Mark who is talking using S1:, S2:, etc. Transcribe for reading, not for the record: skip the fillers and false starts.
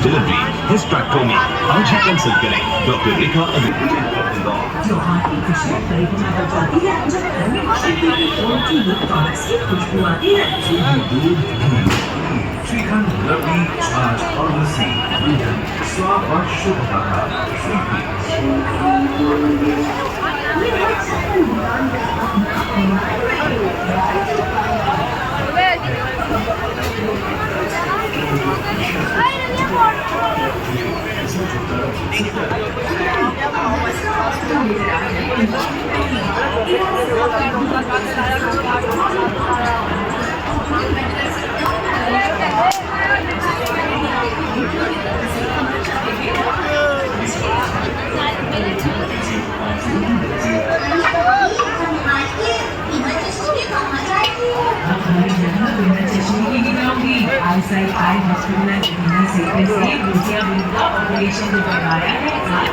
S1: Delivery हिस्ट्रैक्टोमी। आज ही consult करें doctor रेखा
S2: त्योहार की खुशियाँ परिपूर्ण हो जाती है जब घर में उनकी दूध प्रोडक्ट्स की खुशबू आती है।
S3: श्रीखंड, रबड़ी, छाछ और लस्सी, दूध, स्वाद और शुद्धता।
S2: आई हॉस्पिटल में से ऑपरेशन जो करवाया है